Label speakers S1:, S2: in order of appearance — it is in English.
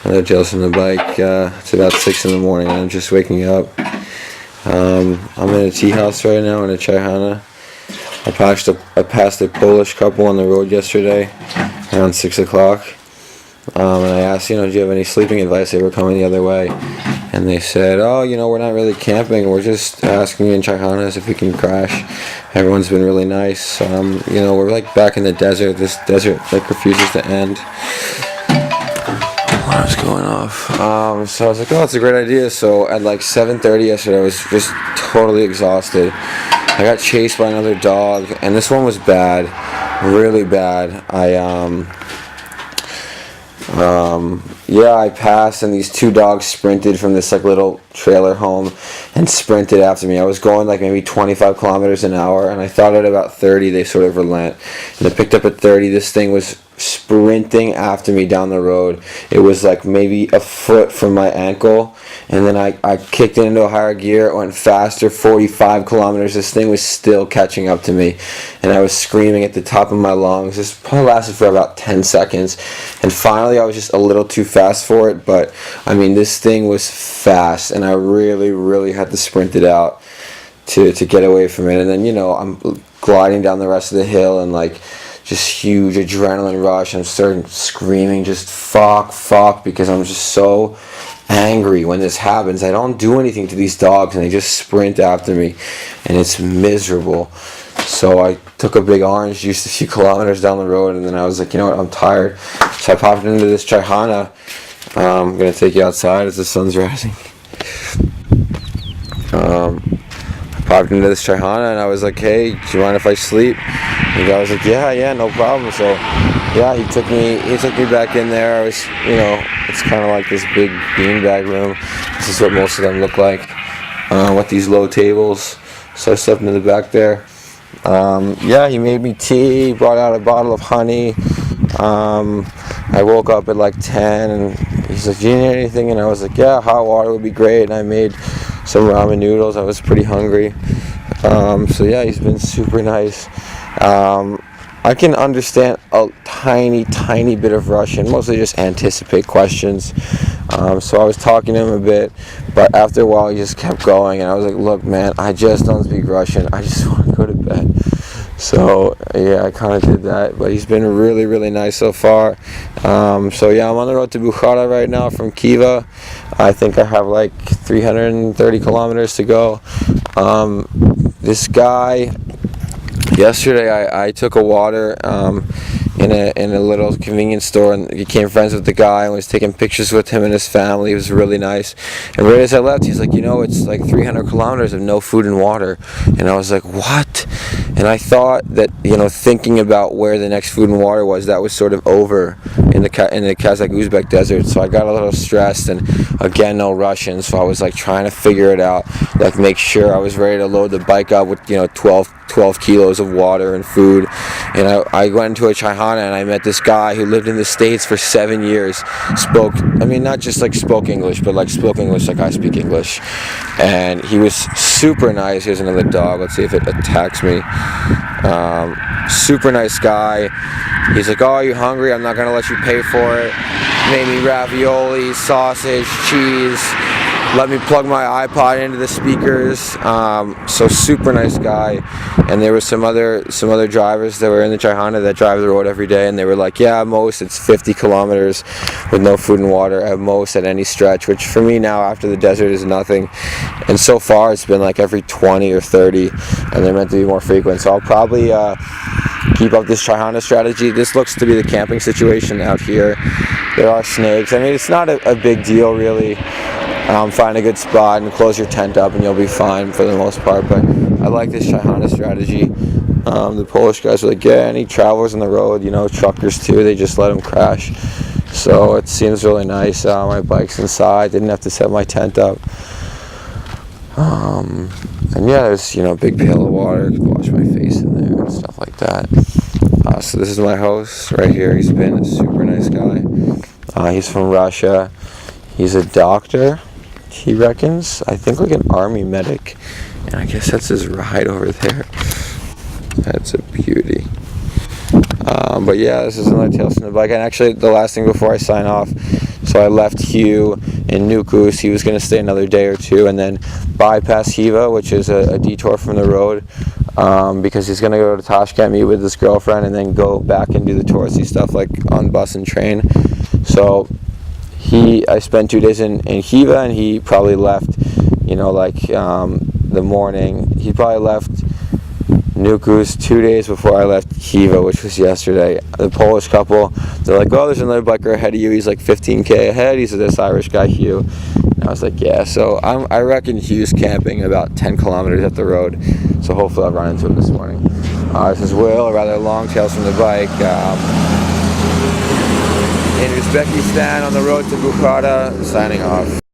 S1: Another Tales from the Bike. It's about 6 in the morning and I'm just waking up. I'm in a tea house right now in a Chaihana. I passed a Polish couple on the road yesterday around 6 o'clock. And I asked, do you have any sleeping advice? They were coming the other way. And they said, oh, we're not really camping. We're just asking in Chaihanas if we can crash. Everyone's been really nice. We're like back in the desert. This desert refuses to end. What was going off? So I was like, oh, it's a great idea. So at like 7:30 yesterday, I was just totally exhausted. I got chased by another dog, and this one was bad, really bad. I passed, and these two dogs sprinted from this like little trailer home and sprinted after me. I was going like maybe 25 kilometers an hour, and I thought at about 30 they sort of relent. And I picked up at 30. This thing was sprinting after me down the road. It was like maybe a foot from my ankle, and then I kicked it into a higher gear. It went faster, 45 kilometers. This thing was still catching up to me, and I was screaming at the top of my lungs. This probably lasted for about 10 seconds, and finally I was just a little too fast for it. But this thing was fast, and I really had to sprint it out to get away from it. And then I'm gliding down the rest of the hill, and like just huge adrenaline rush. I'm starting screaming, just fuck, because I'm just so angry when this happens. I don't do anything to these dogs, and they just sprint after me, and it's miserable. So I took a big orange juice a few kilometers down the road, and then I was like, you know what, I'm tired. So I popped into this Chaihana. I'm going to take you outside as the sun's rising. I popped into this Chaihana, and I was like, hey, do you mind if I sleep? And the guy was like, yeah, no problem. So yeah, he took me back in there. I was, it's kind of like this big beanbag room. This is what most of them look like, with these low tables. So I slept in the back there. He made me tea, brought out a bottle of honey. I woke up at like 10, and he's like, do you need anything? And I was like, yeah, hot water would be great. And I made some ramen noodles. I was pretty hungry. He's been super nice. I can understand a tiny bit of Russian, mostly just anticipate questions. So I was talking to him a bit, but after a while he just kept going, and I was like, look man, I just don't speak Russian, I just want to go to bed. So yeah, I kind of did that, but he's been really nice so far. I'm on the road to Bukhara right now from Kiva. I think I have like 330 kilometers to go. This guy, yesterday I took a water in a little convenience store, and became friends with the guy and was taking pictures with him and his family. It was really nice. And right as I left, he's like, it's like 300 kilometers of no food and water. And I was like, what? And I thought that, thinking about where the next food and water was, that was sort of over in the Kazakh-Uzbek desert. So I got a little stressed, and again, no Russian. So I was like trying to figure it out, like make sure I was ready to load the bike up with 12 kilos of water and food. And I went into a Chaihana, and I met this guy who lived in the States for 7 years, not just like spoke English, but like spoke English like I speak English. And he was super nice. Here's another dog. Let's see if it attacks me. Super nice guy. He's like, oh, are you hungry? I'm not going to let you pay for it. Made me ravioli, sausage, cheese. Let me plug my iPod into the speakers. So super nice guy. And there were some other drivers that were in the Chaihana that drive the road every day, and they were like, yeah, at most it's 50 kilometers with no food and water at most at any stretch, which for me now after the desert is nothing. And so far it's been like every 20 or 30, and they're meant to be more frequent. So I'll probably keep up this Chaihana strategy. This looks to be the camping situation out here. There are snakes. It's not a big deal really. Find a good spot and close your tent up, and you'll be fine for the most part. But I like this Chaihana strategy. The Polish guys were like, yeah, any travelers on the road, truckers too, they just let them crash. So it seems really nice. My bike's inside, didn't have to set my tent up. There's a big pail of water, I could wash my face in there and stuff like that. So this is my host right here. He's been a super nice guy. He's from Russia. He's a doctor, he reckons. I think like an army medic. And I guess that's his ride over there. That's a beauty. This is another Tales from the Bike. And actually, the last thing before I sign off, So I left Hugh in Nukus. He was going to stay another day or two and then bypass Hiva, which is a detour from the road, because he's going to go to Tashkent, meet with his girlfriend, and then go back and do the touristy stuff like on bus and train. So I spent 2 days in Hiva, and he probably left, the morning. He probably left Nukus 2 days before I left Hiva, which was yesterday. The Polish couple, they're like, oh, there's another biker ahead of you. He's like 15K ahead. He's this Irish guy, Hugh. And I was like, yeah. So I reckon Hugh's camping about 10 kilometers up the road. So hopefully I'll run into him this morning. This is Will, or rather Long Tails from the bike. In Uzbekistan on the road to Bukhara, signing off.